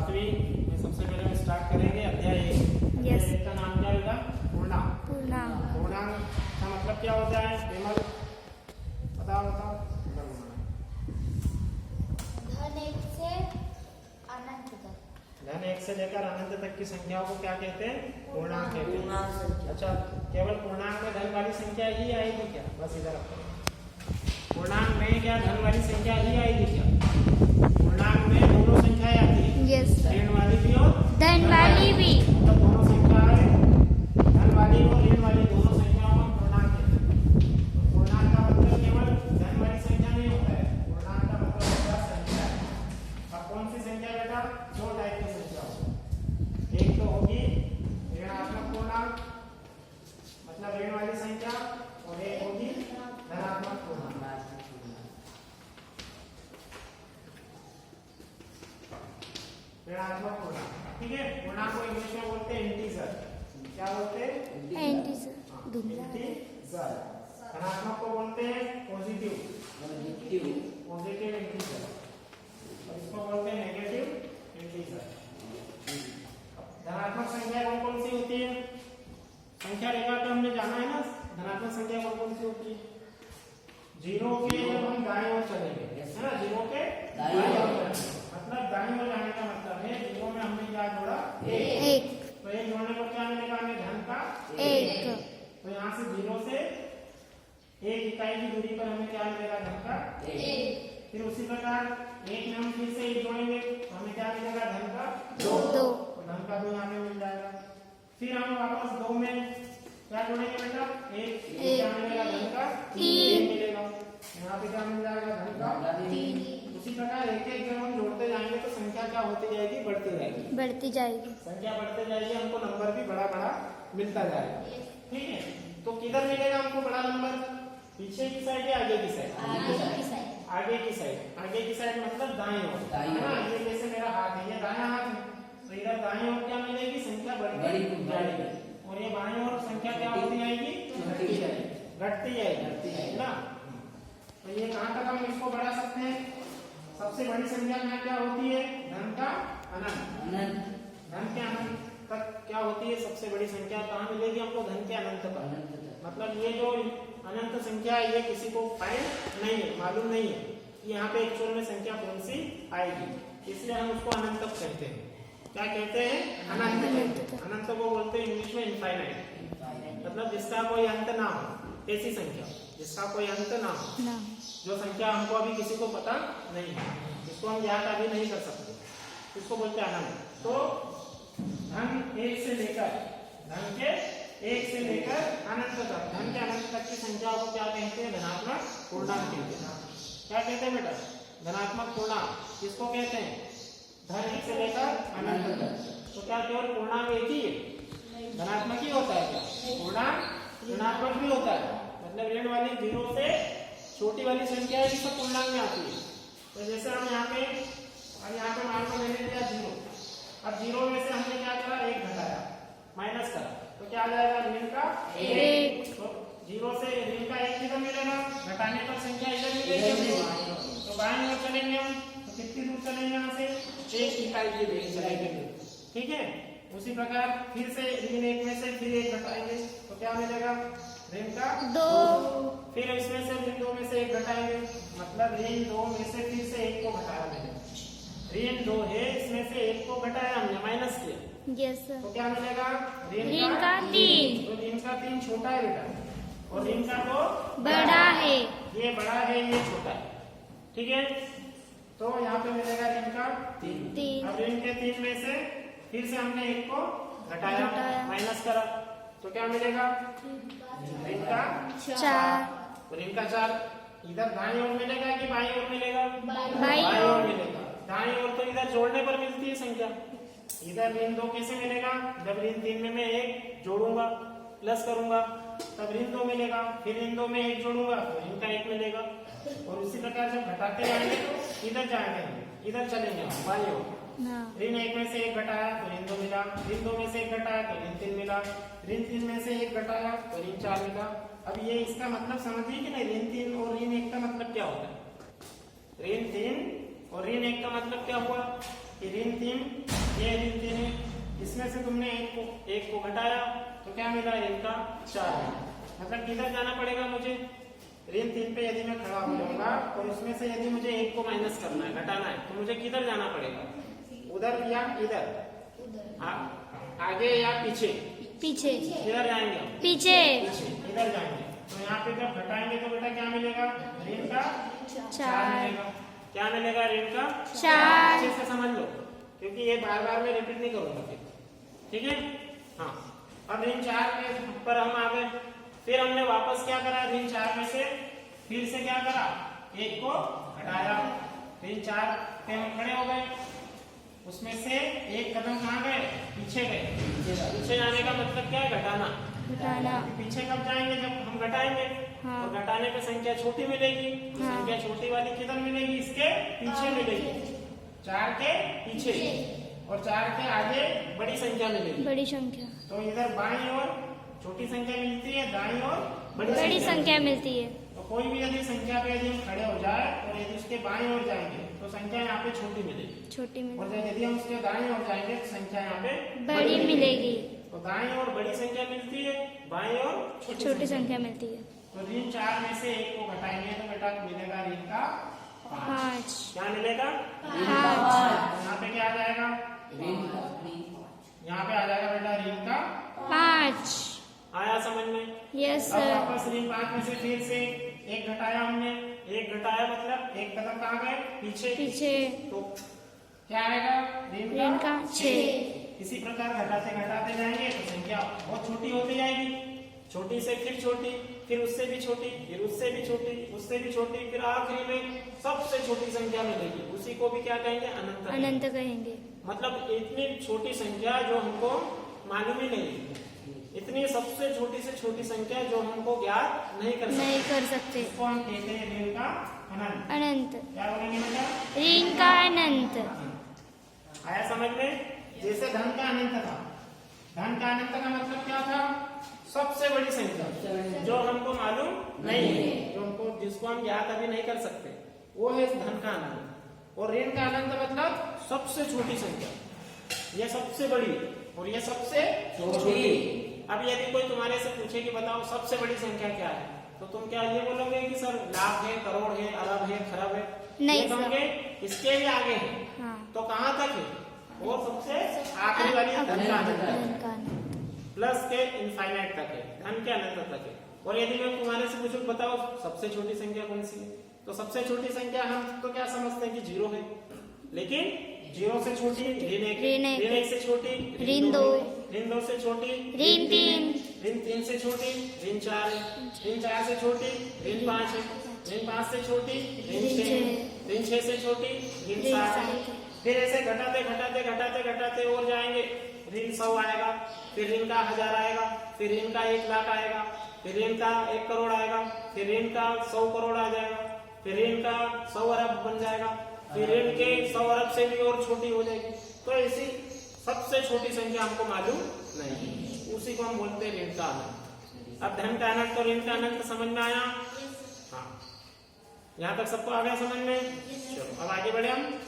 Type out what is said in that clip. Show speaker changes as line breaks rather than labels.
सातवीं में सबसे पहले हम स्टार्ट करेंगे अध्याय 1।
Yes.
का नाम क्या होगा? पूर्णांक।
पूर्णांक।
पूर्णांक का मतलब क्या होता है? विमल बताओ बताओ।
धन एक से अनंत तक।
धन 1 से लेकर अनंत तक की संख्याओं को क्या कहते हैं? पूर्णांक कहते हैं।
पूर्णांक संख्या।
अच्छा, केवल पूर्णांक में धन वाली संख्या ही आएगी क्या? बस इधर रखो। पूर्णांक में क्या धन वाली संख्या ही आएगी क्या? पूर्णांक में दोनों संख्याएं आती है,
यस सर।
ऋण वाली भी और
धन वाली भी।
मतलब दोनों संख्याएं धन वाली और ऋण वाली दोनों संख्याओं को पूर्णांक कहते हैं। पूर्णांक का मतलब केवल धन वाली संख्या नहीं होता है, पूर्णांक का मतलब होता है संख्या। अब कौन सी संख्या बेटा? दो टाइप की संख्या होगी। एक तो होगी ऋणात्मक पूर्णांक मतलब ऋण वाली संख्या, और एक होगी धनात्मक पूर्णांक। ऋणात्मक पूर्णांक, ठीक है। पूर्णांक को इंग्लिश में बोलते हैं इंटीजर। क्या बोलते हैं?
एंटीजर। धुंधला है।
इंटीजर। धनात्मक को बोलते हैं पॉजिटिव इंटीजर, और इसको बोलते हैं नेगेटिव इंटीजर। धनात्मक संख्या कौन कौन सी होती है? संख्या रेखा तो हमने जाना है ना। धनात्मक संख्या कौन कौन सी होती है? जीरो के जब हम दाएं ओर चलेंगे, है ना, जीरो के दाएं ओर चलेंगे, मतलब दाएं ओर जाने का मतलब है जीरो में हमने क्या जोड़ा?
एक।
तो एक जोड़ने पर क्या मिलेगा हमें? धन का
एक।
तो यहाँ से जीरो से एक इकाई की दूरी पर हमें क्या मिलेगा? धन का एक। फिर उसी प्रकार एक में हम फिर से एक जोड़ेंगे तो हमें क्या मिलेगा? धन का दो।
दो।
तो धन का दो यहाँ पे मिल जाएगा। फिर हम वापस दो में क्या जोड़ेंगे बेटा? एक। क्या मिलेगा? धन का
तीन
मिलेगा। यहाँ पे क्या मिल जाएगा? धन का
तीन।
उसी प्रकार एक एक जब हम जोड़ते जाएंगे तो संख्या क्या होती जाएगी? बढ़ती जाएगी।
बढ़ती जाएगी।
संख्या बढ़ते जाएगी, हमको नंबर भी बड़ा बड़ा मिलता जाएगा। ठीक है, तो किधर मिलेगा हमको बड़ा नंबर? पीछे की साइड या आगे की साइड? आगे की साइड। आगे की साइड मतलब दाएं ओर, है ना। ये जैसे मेरा हाथ है, ये दायां हाथ है, तो इधर दाएं ओर क्या मिलेगी? संख्या बढ़ती जाएगी, और ये बाएं ओर संख्या क्या होती जाएगी? घटती जाएगी, है ना। तो ये कहाँ तक हम इसको बढ़ा सकते हैं? सबसे बड़ी संख्या में क्या होती है? धन का अनंत। धन के अनंत तक क्या होती है सबसे बड़ी संख्या? कहाँ मिलेगी हमको? धन के अनंत पर। मतलब ये जो अनंत संख्या है ये किसी को फाइंड नहीं है, मालूम नहीं है कि यहाँ पे एक्चुअल में संख्या कौन सी आएगी, इसलिए हम उसको अनंत तक कहते हैं। क्या कहते हैं? अनंत। अनंत को बोलते हैं इंग्लिश में इनफाइनाइट, मतलब जिसका कोई अंत ना हो, ऐसी संख्या जिसका कोई अंत ना हो, जो संख्या हमको अभी किसी को पता नहीं है, जिसको हम ज्ञात अभी नहीं कर सकते, इसको बोलते हैं अनंत। तो धन एक से लेकर अनंत तक, धन के अनंत तक की संख्या को क्या कहते हैं? धनात्मक पूर्णांक कहते हैं। क्या कहते हैं बेटा? धनात्मक पूर्णांक। किसको कहते हैं? धन एक से लेकर अनंत तक। तो क्या केवल पूर्णांक एक ही है? धनात्मक ही होता है क्या? पूर्णांक ऋणात्मक भी होता है, मतलब ऋण वाली जीरो से छोटी वाली संख्या है सब पूर्णांक में आती है। तो जैसे हम यहाँ पे, अब यहाँ पे मान लो मैंने दिया जीरो, अब जीरो में से हमने क्या करा? एक घटाया, माइनस करा, तो क्या आ जाएगा? ऋण का एक। तो जीरो से ऋण का एक किधर मिलेगा? घटाने पर संख्या इधर मिलेगी, तो बाएं ओर चलेंगे हम, तो कितनी दूर चलेंगे यहाँ से? एक इकाई की दूरी चलेंगे, ठीक है। उसी प्रकार फिर से ऋण एक में से फिर एक घटाएंगे तो क्या मिलेगा? ऋण का
दो।
फिर इसमें से ऋण दो में से एक घटाएंगे, मतलब ऋण दो में से फिर से एक को घटाया मैंने। ऋण दो है, इसमें से एक को घटाया हमने, माइनस किया,
यस सर।
तो क्या मिलेगा?
ऋण का तीन।
तो ऋण का तीन छोटा है बेटा, और ऋण का दो
बड़ा है।
ये बड़ा है, ये छोटा है, ठीक है। तो यहाँ पे मिलेगा ऋण का
तीन।
अब ऋण के तीन में से फिर से हमने एक को घटाया, माइनस करा, तो क्या मिलेगा? ऋण का
चार।
तो ऋण का चार इधर दाईं ओर मिलेगा कि बाईं ओर मिलेगा?
बाईं
ओर मिलेगा। दाईं ओर तो इधर जोड़ने पर मिलती है संख्या। इधर ऋण दो कैसे मिलेगा? जब ऋण तीन में मैं एक जोड़ूंगा, प्लस करूंगा, तब ऋण दो मिलेगा, फिर ऋण दो में एक जोड़ूंगा तो ऋण का एक मिलेगा। और उसी प्रकार जब घटाते जाएंगे तो इधर जाएंगे, इधर चलेंगे बाईं ओर। ऋण एक में से एक घटाया तो ऋण दो मिला, ऋण दो में से एक घटाया तो ऋण तीन मिला, ऋण तीन में से एक घटाया तो ऋण चार मिला। अब ये इसका मतलब समझिए कि नहीं, ऋण तीन और ऋण एक का मतलब क्या होता है? ऋण तीन और ऋण एक का मतलब क्या हुआ कि ऋण तीन ये ऋण 3 है, इसमें से तुमने एक को घटाया तो क्या मिला? ऋण का 4। मतलब किधर जाना पड़ेगा मुझे? ऋण 3 पे यदि मैं खड़ा हो जाऊंगा और उसमें से यदि मुझे एक को माइनस करना है, घटाना है, तो मुझे किधर जाना पड़ेगा? उधर या इधर? आगे या पीछे?
पीछे।
किधर जाएंगे?
पीछे।
इधर जाएंगे। तो यहाँ पे जब घटाएंगे तो बेटा क्या मिलेगा? ऋण का 4 मिलेगा। क्या मिलेगा? ऋण का 4। अच्छे से समझ लो, क्योंकि ये बार बार मैं रिपीट नहीं करूंगा फिर। ठीक है? हाँ। अब ऋण 4 के ऊपर हम आ गए, फिर हमने वापस क्या करा? ऋण 4 में से फिर से क्या करा? एक को घटाया। ऋण 4 पे हम खड़े हो गए, उसमें से एक कदम कहाँ गए? पीछे गए। पीछे जाने का मतलब क्या है? घटाना। पीछे कब जाएंगे? जब हम घटाएंगे।
हाँ।
और घटाने पे संख्या छोटी मिलेगी।
हाँ।
संख्या छोटी वाली किधर मिलेगी? इसके पीछे मिलेगी, 4 के पीछे। और 4 के आगे बड़ी संख्या मिलेगी।
बड़ी संख्या।
तो इधर बाईं ओर छोटी संख्या मिलती है, दाईं ओर
बड़ी संख्या मिलती है।
तो कोई भी यदि संख्या पे यदि हम खड़े हो जाए और यदि उसके बाईं ओर जाएंगे तो संख्या यहाँ पे छोटी मिलेगी।
छोटी
और
मिलेगी।
यदि हम उसके दाईं ओर जाएंगे तो संख्या यहाँ पे
बड़ी मिलेगी।
तो दाईं ओर बड़ी संख्या मिलती है, बाईं ओर
छोटी संख्या मिलती है।
तो ऋण 4 में से एक को घटाएंगे तो बेटा मिलेगा ऋण का 5। क्या मिलेगा?
5।
यहाँ पे क्या आ जाएगा? यहाँ पे आ जाएगा बेटा ऋण का
5।
आया समझ में?
यस
अब
सर।
वापस ऋण 5 में से फिर से एक घटाया हमने। एक घटाया मतलब एक कदम कहाँ गए? पीछे।
पीछे।
तो क्या आएगा?
ऋण का 6।
इसी प्रकार घटाते घटाते जाएंगे तो संख्या बहुत छोटी होती जाएगी। छोटी से फिर छोटी, फिर उससे भी छोटी, फिर उससे भी छोटी, उससे भी छोटी, फिर आखिरी में सबसे छोटी संख्या मिलेगी। उसी को भी क्या कहेंगे? अनंत।
अनंत कहेंगे।
मतलब इतनी छोटी संख्या जो हमको मालूम ही नहीं, इतनी सबसे छोटी से छोटी संख्या जो हमको ज्ञात नहीं कर सकते, इसको हम कहते हैं ऋण का अनंत।
अनंत।
क्या बोलेंगे बेटा?
ऋण का अनंत।
आया समझ में? जैसे धन का अनंत था। धन का अनंत का मतलब क्या था? सबसे बड़ी संख्या जो हमको मालूम नहीं है, जो हमको जिसको हम ज्ञात अभी नहीं कर सकते, वो है धन का अनंत। और ऋण का अनंत मतलब सबसे छोटी संख्या, ये सबसे बड़ी और ये सबसे छोटी। अब यदि कोई तुम्हारे से पूछे कि बताओ सबसे बड़ी संख्या क्या है, तो तुम क्या ये बोलोगे कि सर लाख है, करोड़ है, अरब है, खरब है?
नहीं
ये कहोगे इसके भी आगे है।
हाँ।
तो कहाँ तक है? वो सबसे आखिरी वाली धन का अनंत
धन का अनंत।
प्लस के इनफाइनाइट तक है, धन के अनंत तक है। और यदि मैं तुम्हारे से पूछूं बताओ सबसे छोटी संख्या कौन सी है, तो सबसे छोटी संख्या हम तो क्या समझते हैं कि 0 है, लेकिन 0 से छोटी ऋण 1 से छोटी
ऋण 2,
ऋण 2 से छोटी
ऋण 3,
ऋण 3 से छोटी ऋण 4 है, ऋण 4 से छोटी ऋण 5 है, ऋण 5 से छोटी ऋण 6, ऋण 6 से छोटी ऋण 7 है। फिर ऐसे घटाते घटाते घटाते घटाते और जाएंगे, ऋण 100 आएगा, फिर ऋण का 1000 आएगा, फिर ऋण का 1 लाख आएगा, फिर ऋण का 1 करोड़ आएगा, फिर ऋण का 100 करोड़ आ जाएगा, फिर ऋण का 100 अरब बन जाएगा, फिर ऋण के 100 अरब से भी और छोटी हो जाएगी। तो ऐसी सबसे छोटी संख्या हमको मालूम नहीं, उसी को हम बोलते हैं ऋण का अनंत। अब धन का अनंत और ऋण का अनंत समझ में आया? हाँ, यहाँ तक सबको आ गया समझ में? चलो अब आगे बढ़े हम।